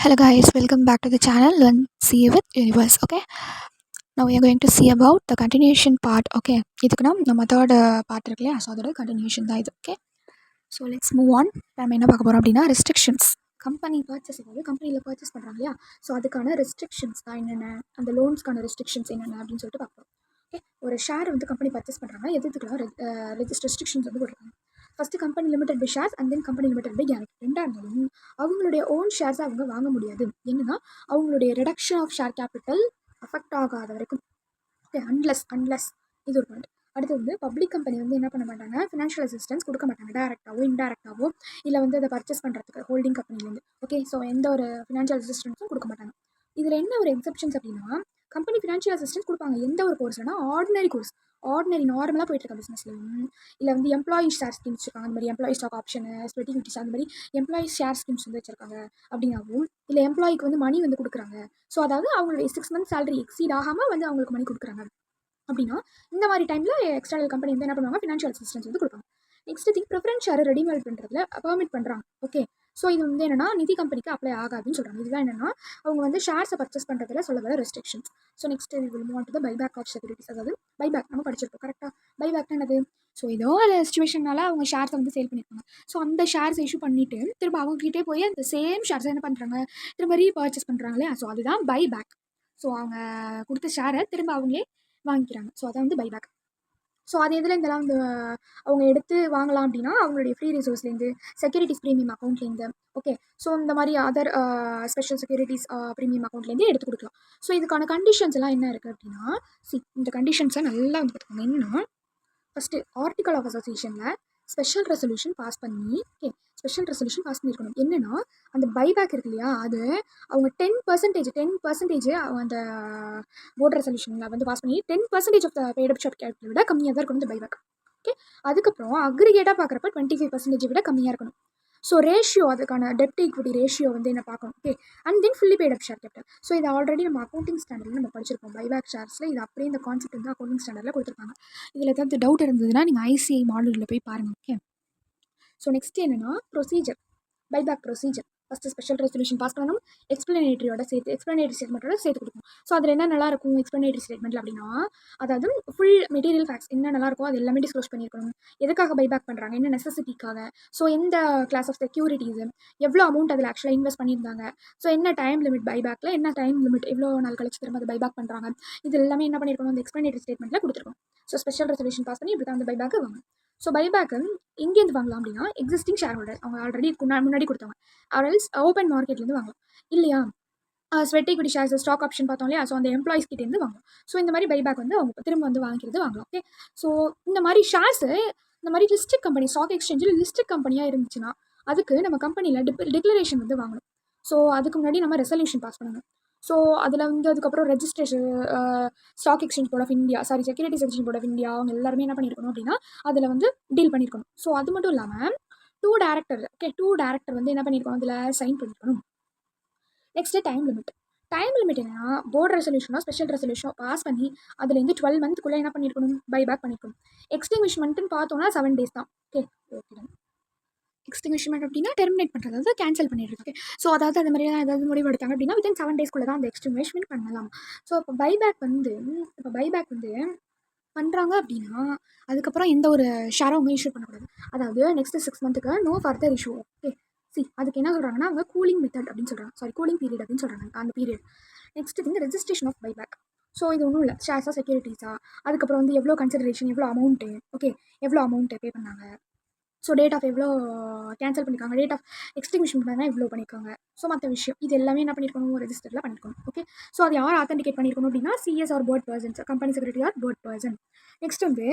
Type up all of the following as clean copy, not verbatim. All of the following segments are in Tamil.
Hello guys, welcome back to the channel Learn CA with Universe. Okay, now we are going to see about the continuation part. Okay, இதுக்கு நம்ம third part இருக்கு இல்லையா, ஸோ அதோட கண்டினியூஷன் தான் இது. Okay, so let's move on. நம்ம என்ன பார்க்க போகிறோம் அப்படின்னா ரெஸ்ட்ரிக்ஷன்ஸ். கம்பெனி பர்ச்சேஸ், அதாவது கம்பெனியில் பர்ச்சேஸ் பண்ணுறாங்க இல்லையா, ஸோ அதுக்கான ரெஸ்ட்ரிக்ஷன்ஸ் தான் என்னென்ன, அந்த லோன்ஸ்க்கான ரெஸ்ட்ரிக்ஷன்ஸ் என்னென்ன அப்படின்னு சொல்லிட்டு பார்க்குறோம். ஓகே, ஒரு ஷேர் வந்து கம்பெனி பர்ச்சேஸ் பண்ணுறாங்க, எதுக்குலாம் ரெஸ்ட்ரிக்ஷன்ஸ் வந்து கொடுக்குறாங்க. First company limited by shares and then company limited by guarantee. ரெண்டாக இருந்தாலும் அவங்களுடைய ஓன் ஷேர்ஸை அவங்க வாங்க முடியாது. என்னன்னா அவங்களுடைய reduction of share capital affect ஆகாத வரைக்கும். ஓகே, அன்லெஸ் இது ஒரு பாயிண்ட். அடுத்து வந்து பப்ளிக் கம்பெனி வந்து என்ன பண்ண மாட்டாங்க, ஃபினான்ஷியல் அசிஸ்டன்ஸ் கொடுக்க மாட்டாங்க, டேரெக்டாகவோ இன்டேரக்டாகவோ, இல்லை வந்து அதை பர்ச்சேஸ் பண்ணுறதுக்கு ஹோல்டிங் கம்பெனிலேருந்து. ஓகே, ஸோ எந்த ஒரு ஃபினான்ஷியல் அசிஸ்டன்ஸும் கொடுக்க மாட்டாங்க. இதில் என்ன ஒரு எக்ஸப்ஷன்ஸ் அப்படின்னா, கம்பெனி ஃபினான்ஷியல் அசிஸ்டன்ஸ் கொடுப்பாங்க எந்த ஒரு கோர்ஸ்னா ஆர்டினரி கோர்ஸ், நார்மலாக போயிட்டு இருக்க பிஸ்னஸ்லையும், இல்லை வந்து எம்ப்ளாயி ஷேர் ஸ்கீம்ஸ் வச்சுருக்காங்க, அந்த மாதிரி எம்ப்ளாயி ஸ்டாக் ஆப்ஷனு ஸ்பெட்டிவிட்டிஸ், அந்த மாதிரி எம்ப்ளாயி ஷேர் ஸ்கீம்ஸ் வந்து வச்சிருக்காங்க அப்படின்னாவும், இல்லை எம்ப்ளாய்க்கு வந்து மணி வந்து கொடுக்குறாங்க, ஸோ அதாவது அவங்களுடைய 6 months சேலரி எக்ஸீட் ஆகாமல் வந்து அவங்களுக்கு மணி கொடுக்குறாங்க அப்படின்னா, இந்த மாதிரி டைமில் எக்ஸ்டர்னல் கம்பெனி வந்து என்ன பண்ணுவாங்க, ஃபினான்ஷியல் அசிஸ்டன்ஸ் வந்து கொடுப்பாங்க. Next thing, preference share readymade பண்ணுறதுல பர்மிட் பண்ணுறாங்க. ஓகே, ஸோ இது வந்து என்னன்னா நிதி கம்பெனிக்கு அப்ளை ஆகாதுன்னு சொல்கிறாங்க. இதுதான் என்னன்னா அவங்க வந்து ஷேர்ஸை பர்ச்சேஸ் பண்ணுறதுல சொல்ல வர restrictions. So next will move on to the buyback of securities. அதாவது பைபேக் நம்ம படிச்சிருக்கோம் கரெக்டாக. பைபேக் என்னது, ஸோ ஏதோ ஒரு சுச்சுவேஷனால அவங்க ஷேர்ஸை வந்து சேல் பண்ணியிருக்காங்க, ஸோ அந்த ஷேர்ஸ் இஷ்யூ பண்ணிவிட்டு திரும்ப அவங்ககிட்டே போய் அந்த சேம் ஷேர்ஸை என்ன பண்ணுறாங்க, திரும்ப ரீபர்ச்சேஸ் பண்ணுறாங்க இல்லையா, ஸோ அதுதான் பைபேக். ஸோ அவங்க கொடுத்த ஷேரை திரும்ப அவங்களே வாங்கிக்கிறாங்க, ஸோ அதை வந்து பைபேக். ஸோ அது எதில் இதெல்லாம் வந்து அவங்க எடுத்து வாங்கலாம் அப்படின்னா, அவங்களுடைய ஃப்ரீ ரிசோர்ஸ்லேருந்து, செக்யூரிட்டிஸ் ப்ரீமியம் அக்கௌண்ட்லேருந்து. ஓகே, ஸோ இந்த மாதிரி அதர் ஸ்பெஷல் செக்யூரிட்டிஸ் ப்ரீமியம் அக்கௌண்ட்லேருந்து எடுத்து கொடுக்கலாம். ஸோ இதுக்கான கண்டிஷன்ஸ் எல்லாம் என்ன இருக்குது அப்படின்னா, இந்த கண்டிஷன்ஸை நல்லா வந்து பார்த்துக்கோங்க. என்னன்னா, ஃபஸ்ட்டு ஆர்டிகல் ஆஃப் அசோசியேஷனில் ஸ்பெஷல் ரெசல்யூஷன் பாஸ் பண்ணி, ஓகே, ஸ்பெஷல் ரெசல்யூஷன் பாஸ் பண்ணியிருக்கணும். என்னென்னா அந்த பைபேக் இருக்கு இல்லையா, அது அவங்க 10% அந்த போர்ட் ரெசல்யூஷனில் வந்து பாஸ் பண்ணி 10% of the paid up share capital விட கம்மியாக தான் இருக்கணும் இந்த பைபேக். ஓகே, அதுக்கப்புறம் அக்ரிகேட்டாக பார்க்குறப்ப 25% விட கம்மியாக இருக்கணும். ஸோ ரேஷியோ, அதுக்கான டெப்ட் ஈக்விட்டி ரேஷியோ வந்து என்ன பார்க்கணும். Okay, and then fully paid up share capital. So இது ஆல்ரெடி நம்ம அக்கௌண்டிங் ஸ்டாண்டர்டில் நம்ம படிச்சிருக்கோம். பைபேக் ஷேர்ஸில் இது அப்படியே இந்த கான்செப்ட் வந்து அக்கௌண்டிங் ஸ்டாண்டர்டில் கொடுத்துருக்காங்க. இதில் ஏதாவது டவுட் இருந்ததுன்னா நீங்கள் ஐசிஐ மாடலில் போய் பாருங்கள். ஓகே, ஸோ நெக்ஸ்ட் என்னென்னா procedure, buyback procedure. First special resolution pass பண்ணணும், எக்ஸ்ப்ளனேட்டரி ஸ்டேட்மெண்ட்டோட சேர்த்து கொடுக்கும். ஸோ அதில் என்ன நல்லா இருக்கும் எக்ஸ்ப்ளனேட்டரி ஸ்டேட்மெண்ட்டில் அப்படின்னா, அதாவது ஃபுல் மெட்டீரியல் ஃபேக்ட்ஸ் என்ன நல்லா இருக்கோ அது எல்லாமே டிஸ்க்ளோஸ் பண்ணியிருக்கணும். எதுக்காக பைபேக் பண்ணுறாங்க, என்ன நெசசிட்டிக்காக, ஸோ எந்த கிளாஸ் ஆஃப் செக்யூரிட்டிஸு, எவ்வளோ அமௌண்ட் அதில் ஆக்சுவலாக இன்வெஸ்ட் பண்ணியிருந்தாங்க, ஸோ என்ன டைம் லிமிட் பைபேக்கில், என்ன டைம் லிமிட், எவ்வளோ நாள் கழிச்சு திரும்ப அதை பைபேக் பண்ணுறாங்க, இது எல்லாமே என்ன பண்ணியிருக்கணும் அந்த எக்ஸ்ப்ளனேட்டரி ஸ்டேட்மெண்ட்டில் கொடுத்துருக்கோம். ஸோ ஸ்பெஷல் ரெசல்யூஷன் பாஸ் பண்ணி இப்படி தான் அந்த பைபேக்கு வாங்க. ஸோ பைபேக்கு எங்கேருந்து வாங்கலாம் அப்படின்னா, எக்ஸிஸ்டிங் ஷேர் ஹோல்டர் அவங்க ஆல்ரெடி முன்னாடி கொடுத்தவங்க, ஆர்எல்ஸ் ஓப்பன் மார்க்கெட்லேருந்து வாங்கலாம். இல்லையா sweat equity shares, stock option பார்த்தோம் இல்லையா, ஸோ அந்த எம்ப்ளாயிஸ் கிட்டேருந்து வாங்கலாம். ஸோ இந்த மாதிரி பைபேக் வந்து அவங்க திரும்ப வந்து வாங்கிக்கிறது வாங்கலாம். ஓகே, ஸோ இந்த மாதிரி ஷேர்ஸு இந்த மாதிரி லிஸ்டட் கம்பெனி, ஸ்டாக் எக்ஸ்சேஞ்சில் லிஸ்டட் கம்பெனியாக இருந்துச்சுன்னா அதுக்கு நம்ம கம்பெனியில் டிக்ளரேஷன் வந்து வாங்கணும். ஸோ அதுக்கு முன்னாடி நம்ம ரெசல்யூஷன் பாஸ் பண்ணணும். ஸோ அதில் வந்து அதுக்கப்புறம் registration, stock exchange board of India, securities exchange board of India, அவங்க எல்லாருமே என்ன பண்ணியிருக்கணும் அப்படின்னா அதில் வந்து டீல் பண்ணியிருக்கணும். ஸோ அது மட்டும் இல்லாமல் 2 டேரக்டர் வந்து என்ன பண்ணியிருக்கணும், அதில் சைன் பண்ணியிருக்கணும். நெக்ஸ்ட்டு டைம் லிமிட் என்னன்னா, போர்டு ரெசல்யூஷனோ ஸ்பெஷல் ரெசல்யூஷனோ பாஸ் பண்ணி அதுலேருந்து 12 மந்த்துக்குள்ளே என்ன பண்ணியிருக்கணும், பைபேக் பண்ணியிருக்கணும். எக்ஸ்டிங்விஷ்மெண்ட்டுன்னு பார்த்தோன்னா 7 days தான். ஓகே, எக்ஸ்டிங்விஷ்மெண்ட் அப்படின்னா டெர்மினேட் பண்ணுறது, அதாவது கேன்சல் பண்ணிடுறது. ஓகே, ஸோ அதாவது அந்த மாதிரி ஏதாவது முடிவு எடுத்தாங்க அப்படின்னா வித்தின் 7 days தான் அந்த எக்ஸ்டிங்விஷ்மெண்ட் பண்ணலாம். ஸோ இப்போ பைபேக் வந்து பண்ணுறாங்க அப்படின்னா அதுக்கப்புறம் எந்த ஒரு ஷேரும் அவங்க இஷ்யூ பண்ணக்கூடாது. அதாவது next 6 months no further issue. Okay, அதுக்கு என்ன சொல்கிறாங்கன்னா அவங்க கூலிங் மெத்தட் அப்படின்னு சொல்கிறாங்க, கூலிங் பீரியட் அப்படின்னு சொல்கிறாங்க அந்த period. Next thing registration of buyback. So இது ஒன்றும் இல்லை, ஷேர்ஸாக செக்யூரிட்டிஸா, அதுக்கப்புறம் வந்து எவ்வளோ கன்சிடரேஷன், எவ்வளோ அமௌண்ட்டு, ஓகே, எவ்வளோ அமௌண்ட்டு பே பண்ணாங்க, ஸோ டேட் ஆஃப் எவ்வளோ கேன்சல் பண்ணியிருக்காங்க, டேட் ஆஃப் எக்ஸ்டிங்விஷ்மெண்ட் பண்ணால் எவ்வளோ பண்ணியிருக்காங்க, ஸோ மற்ற விஷயம் இது எல்லாமே என்ன பண்ணியிருக்கணும், ரெஜிஸ்டரில் பண்ணியிருக்கணும். ஓகே, ஸோ அது யார் ஆத்தென்டிகேட் பண்ணியிருக்கணும் அப்படின்னா CS or board persons, company secretary or board person. Next வந்து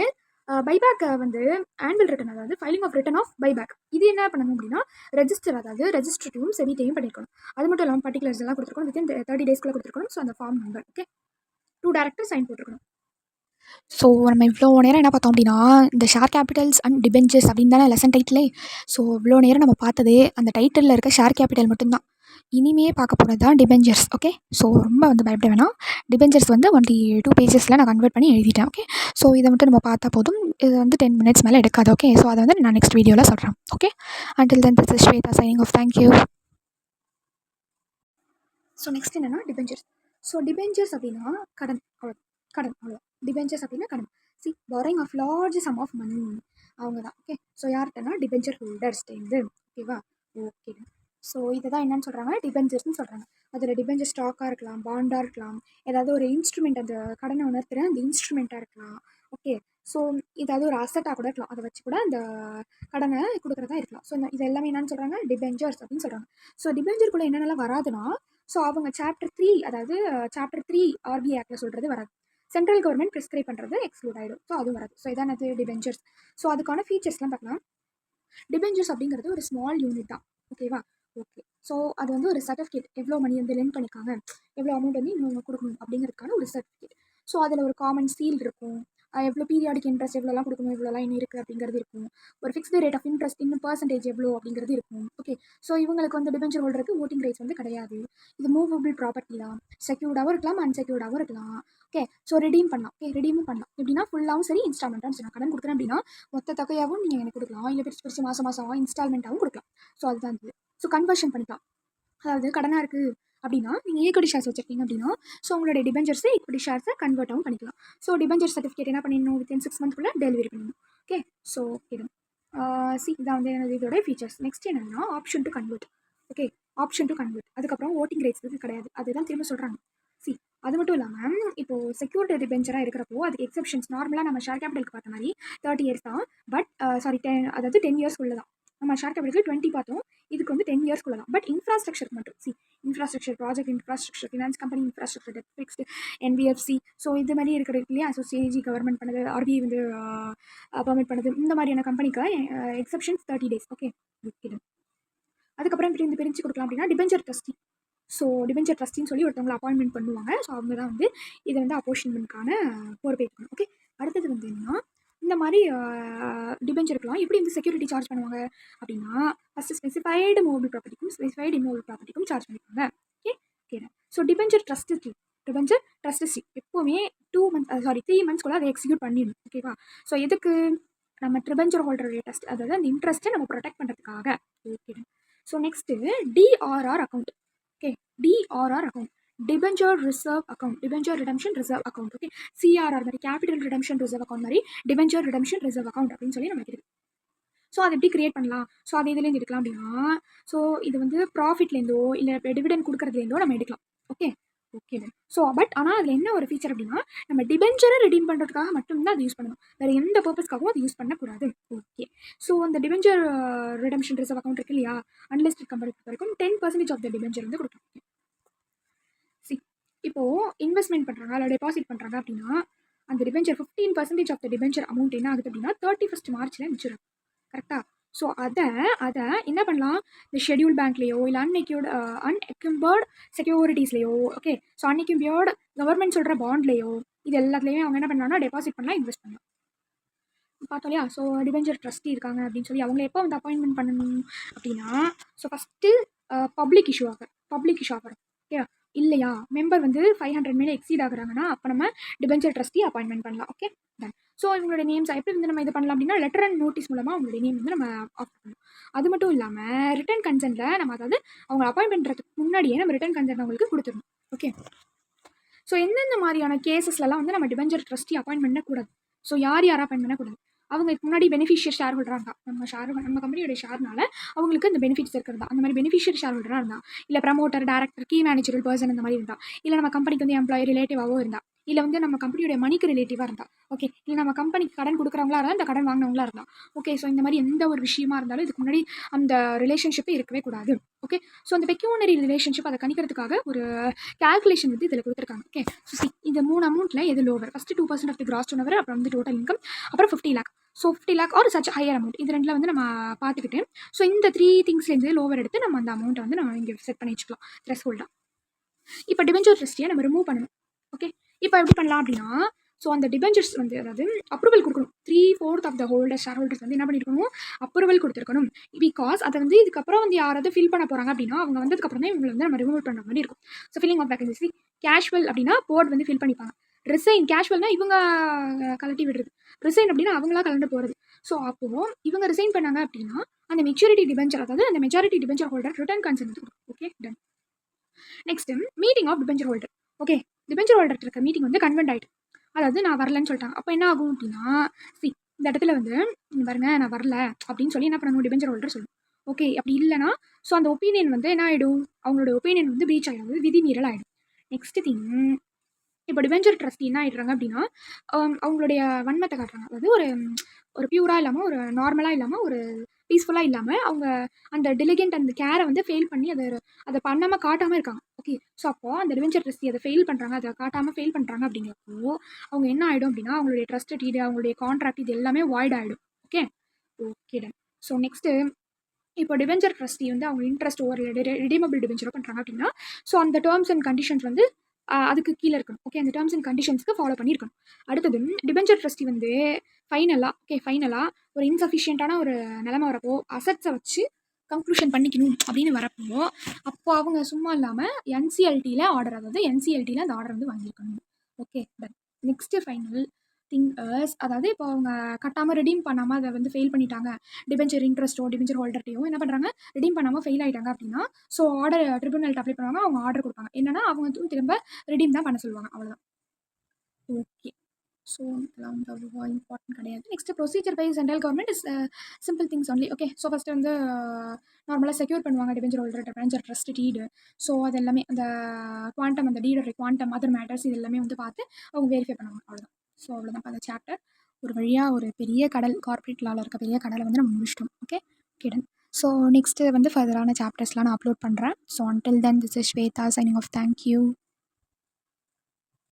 பைபேக்கை வந்து ஆனுவல் ரிட்டன், அதாவது filing of return of buyback, இது என்ன பண்ணணும் அப்படின்னா ரெஜிஸ்டர், அதாவது ரெஜிஸ்ட்ரேட்டிவும் செபிட்டையும் பண்ணியிருக்கணும். அது மட்டும் இல்லாமல் பர்டிகுலர்ஸ் எல்லாம் கொடுத்துருக்கணும், வித்தின் 30 days கொடுத்துருக்கணும். ஸோ அந்த form number, okay, 2 director sign போட்டுருக்கணும். ஸோ நம்ம இவ்வளோ நேரம் என்ன பார்த்தோம் அப்படின்னா, இந்த ஷேர் கேபிட்டல்ஸ் அண்ட் டிபெஞ்சர்ஸ் அப்படின்னு தானே லெசன் டைட்டிலே. ஸோ இவ்வளோ நேரம் நம்ம பார்த்ததே அந்த டைட்டிலில் இருக்க ஷேர் கேபிட்டல் மட்டும்தான். இனிமே பார்க்க போகிறது தான் டிபெஞ்சர்ஸ். ஓகே, ஸோ ரொம்ப வந்து பயப்பட வேணாம். டிபெஞ்சர்ஸ் வந்து ஒன்லி 2 pagesல நான் கன்வெர்ட் பண்ணி எழுதிட்டேன். ஓகே, ஸோ இதை மட்டும் நம்ம பார்த்தா போதும், இது வந்து 10 minutes மேலே எடுக்காது. ஓகே, ஸோ அதை வந்து நான் நெக்ஸ்ட் வீடியோவில் சொல்கிறேன். Okay, until then this is Shweta signing off. Thank you. So next என்னன்னா டிபெஞ்சர்ஸ். ஸோ டிபெஞ்சர்ஸ் அப்படின்னா கடன், அவ்வளோ கடன் அவ்வளோ. டிபெஞ்சர்ஸ் அப்படின்னா கடன். See borrowing of large sum of money, அவங்க தான். ஓகே, ஸோ யார்கிட்டனா டிபெஞ்சர் ஹோல்டர்ஸ்டேருந்து. ஓகேவா? ஓகே. ஸோ இதை தான் என்னன்னு சொல்கிறாங்க, டிபெஞ்சர்ஸ்னு சொல்கிறாங்க. அதில் டிபெஞ்சர் ஸ்டாக்காக இருக்கலாம், பாண்டாக இருக்கலாம், ஏதாவது ஒரு இன்ஸ்ட்ருமெண்ட், அந்த கடனை உணர்த்துகிற அந்த இன்ஸ்ட்ருமெண்ட்டாக இருக்கலாம். ஓகே, ஸோ ஏதாவது ஒரு அசட்டாக கூட இருக்கலாம், அதை வச்சு கூட அந்த கடனை கொடுக்குறதா இருக்கலாம். ஸோ இது எல்லாமே என்னன்னு சொல்கிறாங்க, டிபெஞ்சர்ஸ் அப்படின்னு சொல்கிறாங்க. ஸோ டிபெஞ்சருக்குள்ளே என்னென்னலாம் வராதுன்னா, ஸோ அவங்க சாப்டர் 3, அதாவது சாப்டர் 3 ஆர்பிஐ ஆக்டில் சொல்கிறது வராது. சென்ட்ரல் கவர்மெண்ட் ப்ரிஸ்கிரைப் பண்ணுறது எக்ஸ்க்ளூட் ஆகிடும். ஸோ அதுவும் வராது. ஸோ இதான் அது டிபெஞ்சர்ஸ். ஸோ அதுக்கான ஃபீச்சர்ஸ்லாம் பார்க்கலாம். டிபெஞ்சர்ஸ் அப்படிங்கிறது ஒரு ஸ்மால் யூனிட் தான். ஓகேவா? ஓகே, ஸோ அது வந்து ஒரு சர்டிஃபிகேட், எவ்வளோ மணி வந்து லென் பண்ணிக்காங்க, எவ்வளோ அமௌண்ட் வந்து இன்னும் கொடுக்கணும் அப்படிங்கிறதுக்கான ஒரு சர்டிஃபிகேட். ஸோ அதில் ஒரு காமன் சீல் இருக்கும், எவ்வளோ பீரியாடிக் இன்ட்ரெஸ்ட் எவ்வளோலாம் கொடுக்கணும், எவ்வளோலாம் இன்னும் இருக்குது அப்படிங்கிறது இருக்கும். ஒரு ஃபிக்ஸ்டு ரேட் ஆஃப் இன்ட்ரெஸ்ட் இன்னும் பர்சன்டேஜ் எவ்வளோ அப்படிங்கிறது இருக்கும். ஓகே, ஸோ இவங்களுக்கு வந்து டிபெஞ்சர் ஹோல்டருக்கு ஓட்டிங் ரைட்ஸ் வந்து கிடையாது. இது மூவபிள் ப்ராப்பர்ட்டி தான். செக்யூர்டாகவும் இருக்கலாம், அன்செக்யூர்டாகவும் இருக்கலாம். ஓகே, ஸோ ரெடீம் பண்ணலாம். ஓகே, ரெடீமும் பண்ணலாம். எப்படின்னா ஃபுல்லாகவும் சரி, இன்ஸ்டால்மெண்ட்டாகவும் சரி. நான் கடன் கொடுக்குறேன் அப்படின்னா மொத்த தொகையாகவும் நீங்கள் எனக்கு கொடுக்கலாம், இல்லை பிரிச்சு பிரிச்சு மாதம் மாதம் இன்ஸ்டால்மெண்ட்டாகவும் கொடுக்கலாம். ஸோ அதுதான் இது. ஸோ கன்வர்ஷன் பண்ணிக்கலாம். அதாவது கடனாக இருக்குது அப்படின்னா நீங்கள் ஈக்விட்டி ஷேர்ஸ் வச்சுருக்கீங்க அப்படின்னா, ஸோ உங்களுடைய டிபெஞ்சர்ஸை ஈக்விட்டி ஷேர்ஸை கன்வெர்ட்டாகவும் பண்ணிக்கலாம். ஸோ டிபெஞ்சர் சர்டிஃபிகேட் என்ன பண்ணிடணும், வித்தின் 6 மந்த்க்குள்ளே டெலிவரி பண்ணணும். ஓகே, ஸோ இது இதான் வந்து எனது இதோட ஃபீச்சர்ஸ். நெக்ஸ்ட் என்னென்னா option to convert. Okay, option to convert. அதுக்கப்புறம் ஓட்டிங் ரைட்ஸ் வந்து கிடையாது, அதுதான் திரும்ப சொல்கிறாங்க. அது மட்டும் இல்லாமல் இப்போது செக்யூரிட்டி டிபெஞ்சராக இருக்கிறப்போ அதுக்கு எக்ஸப்ஷன்ஸ். நார்மலாக நம்ம ஷேர் கேபிட்டலுக்கு பார்த்த மாதிரி 30 இயர்ஸ் தான், பட் சாரி 10, அதாவது 10 இயர்ஸ்க்குள்ளே தான். நம்ம ஷேர் கேபிட்டலுக்கு 20 பார்த்தோம், இதுக்கு வந்து 10 இயர்ஸ்க்குள்ளே தான். பட் இன்ஃப்ராஸ்ட்ரக்சருக்கு மட்டும் infrastructure, project infrastructure, finance company infrastructure, debt fixed, NBFC, so இது மாதிரி இருக்கிறது இல்லையா. ஸோ சிஏஜி கவர்மெண்ட் பண்ணது, ஆர்பிஐ வந்து பர்மிட் பண்ணது, இந்த மாதிரியான கம்பெனிக்கு எக்ஸப்ஷன்ஸ் 30 days. ஓகே, அதுக்கப்புறம் இப்படி பிரித்து கொடுக்கலாம் அப்படின்னா டிபெஞ்சர் ட்ரஸ்டி. ஸோ டிபெஞ்சர் ட்ரஸ்டின்னு சொல்லி ஒருத்தவங்களை அப்பாயின்மெண்ட் பண்ணுவாங்க. ஸோ அவங்க தான் வந்து இதை வந்து அப்போர்ஷன்மெண்ட்கான பொறுப்பேற்கணும். ஓகே, அடுத்தது வந்து என்னன்னா, இந்த மாதிரி டிபெஞ்சருக்குலாம் எப்படி வந்து செக்யூரிட்டி சார்ஜ் பண்ணுவாங்க அப்படின்னா, ஃபஸ்ட்டு ஸ்பெசிஃபைடு மூவபிள் ப்ராப்பர்ட்டிக்கும் ஸ்பெசிஃபைடு இம்மூவபிள் ப்ராப்பர்ட்டிக்கும் சார்ஜ் பண்ணிப்பாங்க. Okay, okay. So debenture trustee எப்போவுமே 3 monthsக்குள்ள அதை எக்ஸிக்யூட் பண்ணிடணும். ஓகேவா? ஸோ எதுக்கு, நம்ம டிபெஞ்சர் ஹோல்டருடைய ட்ரஸ்ட், அதாவது அந்த இன்ட்ரெஸ்ட்டை நம்ம ப்ரொடெக்ட் பண்ணுறதுக்காக. Okay, so next TRR account. Okay, TRR account, debenture reserve account, debenture redemption reserve account. Okay, CRR மாதிரி கேபிட்டல் ரிடம்ஷன் ரிசர்வ் அக்கௌண்ட் மாதிரி டிபெஞ்சர் ரிடம்ஷன் ரிசர்வ் அக்கௌண்ட் அப்படின்னு சொல்லி நமக்கு இருக்குது. ஸோ அதை எப்படி கிரியேட் பண்ணலாம், ஸோ அது இதுலேருந்து எடுக்கலாம் அப்படின்னா, ஸோ இது வந்து ப்ராஃபிட்லேருந்தோ இல்லை டிவிடெண்ட் கொடுக்குறதுலேருந்தோ நம்ம எடுக்கலாம். Okay, okay. ஸோ பட் ஆனால் அதில் என்ன ஒரு ஃபீச்சர் அப்படின்னா, நம்ம டிபெஞ்சரை ரிடீம் பண்ணுறதுக்காக மட்டும்தான் அது யூஸ் பண்ணணும், வேறு எந்த பர்பஸ்க்காகவும் அது யூஸ் பண்ணக்கூடாது. ஓகே, ஸோ அந்த டிபெஞ்சர் ரிடம்ஷன் ரிசர்வ் அக்கௌண்ட் இருக்கு இல்லையா, அன்லிஸ்டட் கம்பெனி வரைக்கும் 10% ஆஃப் த டிபெஞ்சர் வந்து கொடுக்கலாம். இப்போது இன்வெஸ்ட்மெண்ட் பண்ணுறாங்க இல்லை டெபாசிட் பண்ணுறாங்க அப்படின்னா, அந்த debenture 15% of the debenture amount என்ன ஆகுது அப்படின்னா 31st March மிச்சிடும். கரெக்டாக? ஸோ அதை என்ன பண்ணலாம், இந்த ஷெட்யூல் பேங்க்லேயோ இல்லை அன்எக்யூம்பர்டு செக்யூரிட்டிஸ்லேயோ, ஓகே, ஸோ அன்எக்யூம்பர்டு கவர்மெண்ட் சொல்கிற பாண்ட்லேயோ, இது எல்லாத்துலேயுமே அவங்க என்ன பண்ணலாம்னா டெபாசிட் பண்ணலாம், இன்வெஸ்ட் பண்ணலாம். பார்த்தோம் இல்லையா? ஸோ டிபெஞ்சர் ட்ரஸ்டி இருக்காங்க அப்படின்னு சொல்லி அவங்கள எப்போ வந்து அப்பாயின்மெண்ட் பண்ணணும் அப்படின்னா, ஸோ ஃபஸ்ட்டு பப்ளிக் இஷ்யூ ஆகிறோம். ஓகே, இல்லையா மெம்பர் வந்து 500 மேலே எக்ஸீட் ஆகுறாங்கன்னா அப்போ நம்ம டிபெஞ்சர் ட்ரஸ்டி அப்பாயின்மெண்ட் பண்ணலாம். Okay, done. ஸோ இவங்களுடைய நேம்ஸ் எப்படி வந்து நம்ம இது பண்ணலாம் அப்படின்னா, லெட்டர் அண்ட் நோட்டீஸ் மூலமாக அவங்களுடைய நேம் வந்து நம்ம ஆஃபர் பண்ணலாம். அது மட்டும் இல்லாமல் ரிட்டன் கன்சென்ட்டில் நம்ம, அதாவது அவங்க அப்பாயின்ட் பண்ணுறதுக்கு முன்னாடியே நம்ம ரிட்டன் கன்சென்ட் அவங்களுக்கு கொடுத்துடணும். ஓகே, ஸோ எந்தெந்த மாதிரியான கேசஸ்லாம் வந்து நம்ம டிபெஞ்சர் ட்ரஸ்டி அப்பாயின்ட் பண்ணக்கூடாது, ஸோ யார் அப்பாயின்ட் பண்ணக்கூடாது, அவங்க முன்னாடி பெனிஃபிஷியர் ஷேர் ஹோல்டராக இருந்தால், நம்ம கம்பெனியோட ஷேர்னால அவங்களுக்கு அந்த பெனிஃபிட்ஸ் இருக்கிறதா, அந்த மாதிரி பெனிஃபிஷியர் ஷேர் ஹோல்டராக இருந்தால், இல்லை promoter, director, key managerial person அந்த மாதிரி இருந்தால், இல்லை நம்ம கம்பெனிக்கு வந்து எம்ப்ளாயி ரிலேட்டிவாகவும் இருந்தால், இல்லை வந்து நம்ம கம்பெனியோட மணிக்கு ரிலேட்டிவாக இருந்தால், ஓகே, இல்லை நம்ம கம்பெனிக்கு கடன் கொடுக்குறவங்களா இருந்தால், இந்த கடன் வாங்கினவங்களா இருந்தால், ஓகே, ஸோ இந்த மாதிரி எந்த ஒரு விஷயமா இருந்தாலும் இதுக்கு முன்னாடி அந்த ரிலேஷன்ஷிப்பே இருக்கவே கூடாது. ஓகே, ஸோ அந்த பெக்யூனரி ரிலேஷன்ஷிப் அதை கணிக்கிறதுக்காக ஒரு கால்குலேஷன் வந்து இதில் கொடுத்துருக்காங்க. ஓகே, ஸோ இந்த 3 அமௌண்ட்டில் எது lower, first 2% of the gross turnover, அப்புறம் வந்து டோட்டல் இன்கம், அப்புறம் 50 lakh. So 50 lakh or such higher amount, இது ரெண்டில் வந்து நம்ம பார்த்துக்கிட்டு, ஸோ இந்த 3 திங்ஸ்லேருந்து லோவர் எடுத்து நம்ம அந்த அமௌண்ட்டை வந்து நம்ம இங்கே செட் பண்ணி வச்சுக்கலாம் த்ரெஷ்ஹோல்டாக. இப்போ டிபெஞ்சர் ட்ரஸ்டியை நம்ம ரிமூவ் பண்ணணும். ஓகே, இப்போ எப்படி பண்ணலாம் அப்படின்னா, ஸோ அந்த டிபெஞ்சர்ஸ் வந்து, அதாவது அப்ரூவல் கொடுக்கணும். 3/4 ஆஃப் த ஷேர் ஹோல்டர்ஸ் வந்து என்ன பண்ணியிருக்கணும், அப்ரூவல் கொடுத்துருக்கணும். பிகாஸ் அதை வந்து இதுக்கப்புறம் வந்து யாராவது ஃபில் பண்ண போகிறாங்க அப்படின்னா, அவங்க வந்ததுக்கப்புறம் தான் இவங்களை வந்து நம்ம ரிமூவ் பண்ணுற மாதிரி இருக்கும். So filling of vacancy casual அப்படின்னா போர்ட் வந்து ஃபில் பண்ணிப்பாங்க. ரிசைன் கேஷுவல்னா இவங்க கலட்டி விடுறது, ரிசைன் அப்படின்னா அவங்களா கலந்து போகிறது. ஸோ அப்போது இவங்க ரிசைன் பண்ணாங்க அப்படின்னா அந்த மெச்சூரிட்டி டிபெஞ்சர், அதாவது அந்த majority debenture holder return consent கொடுக்கும். Okay, done. Next meeting of debenture holder. Okay, debenture holder இருக்க மீட்டிங் வந்து கன்வென்ட் ஆகிட்டு, அதாவது நான் வரலன்னு சொல்லிட்டாங்க. அப்போ என்ன ஆகும் அப்படின்னா, இந்த இடத்துல வந்து பாருங்க நான் வரல அப்படின்னு சொல்லி என்ன பண்ணணும், டிபெஞ்சர் ஹோல்டர் சொல்லணும். ஓகே, அப்படி இல்லைனா ஸோ அந்த ஒப்பீனியன் வந்து என்ன ஆகிடும், அவங்களோட ஒப்பீனியன் வந்து பிரீச் ஆகிடும், அது விதிமீறல் ஆகிடும். நெக்ஸ்ட் திங், இப்போ டிபெஞ்சர் ட்ரஸ்டி என்ன ஆகிடுறாங்க அப்படின்னா, அவங்களுடைய வன்மத்தை காட்டுறாங்க. அதாவது ஒரு பியூராக இல்லாமல், ஒரு நார்மலாக இல்லாமல், ஒரு பீஸ்ஃபுல்லாக இல்லாமல், அவங்க அந்த டெலிகேண்ட் அந்த கேரை வந்து ஃபெயில் பண்ணி அதை பண்ணாமல் காட்டாமல் இருக்காங்க. ஓகே, ஸோ அப்போது அந்த டிபெஞ்சர் ட்ரஸ்டி அதை ஃபெயில் பண்ணுறாங்க, அதை காட்டாமல் ஃபெயில் பண்ணுறாங்க அப்படிங்கிறப்போ அவங்க என்ன ஆகிடும் அப்படின்னா, அவங்களுடைய ட்ரஸ்ட் டீடு, அவங்களுடைய கான்ட்ராக்ட் இது எல்லாமே வாய்ட் ஆகிடும். Okay okay done. So next, இப்போ டிபெஞ்சர் ட்ரஸ்டி வந்து அவங்க இன்ட்ரெஸ்ட் ஒரு ரிடீமபிள் டிபெஞ்சரோ பண்ணுறாங்க அப்படின்னா, ஸோ அந்த டேர்ம்ஸ் அண்ட் கண்டிஷன்ஸ் வந்து அதுக்கு கீழே இருக்கணும். ஓகே, அந்த டேர்ம்ஸ் அண்ட் கண்டிஷன்ஸ்க்கு ஃபாலோ பண்ணியிருக்கணும். அடுத்தது, டிபெஞ்சர் ட்ரஸ்டி வந்து ஃபைனலாக ஒரு இன்சஃபிஷியண்ட்டான ஒரு நிலமை வரப்போ அசட்ஸை வச்சு கன்க்ளூஷன் பண்ணிக்கணும் அப்படின்னு வரப்போ, அப்போ அவங்க சும்மா இல்லாமல் என்சிஎல்டியில் ஆர்டர், அதாவது என்சிஎல்டியில் அந்த ஆர்டர் வந்து வாங்கியிருக்கணும். Okay done. Next final thing அதாவது இப்போ அவங்க கட்டாமல் ரெடீம் பண்ணாமல் அதை வந்து ஃபெயில் பண்ணிட்டாங்க, டிபெஞ்சர் இன்ட்ரெஸ்ட்டோ டிபெஞ்சர் ஹோல்டர்ட்டையோ என்ன பண்ணுறாங்க, ரெடீம் பண்ணாமல் ஃபெயில் ஆகிட்டாங்க அப்படின்னா, ஸோ ஆர்டர் ட்ரிபியூனல்ட்டு அப்ளை பண்ணுவாங்க, அவங்க ஆர்டர் கொடுப்பாங்க. என்னன்னா அவங்க வந்து திரும்ப ரெடீம் தான் பண்ண சொல்லுவாங்க, அவ்வளோதான். ஓகே, ஸோ இதெல்லாம் வந்து அவ்வளோவா இம்பார்ட்டன்ட் கிடையாது. Next procedure by central government is simple things only. Okay, so first வந்து நார்மலாக செக்யூர் பண்ணுவாங்க debenture holder, debenture trust deed. So அது எல்லாமே அந்த குவாண்டம், அந்த டீடோட குவாண்டம், அதர் மேட்டர்ஸ் இது எல்லாமே வந்து பார்த்து அவங்க வெரிஃபை பண்ணுவாங்க, அவ்வளோதான். ஸோ அவ்வளோதான் அந்த சாப்டர். ஒரு வழியாக ஒரு பெரிய கடல், கார்ப்பரேட் லாவில் இருக்க பெரிய கடலை வந்து நம்ம முடிச்சிட்டோம். ஓகே கிடன். ஸோ நெக்ஸ்ட்டு வந்து ஃபர்தரான சாப்டர்ஸ்லாம் நான் அப்லோட் பண்ணுறேன். So until then this is Shweta signing off. Thank you.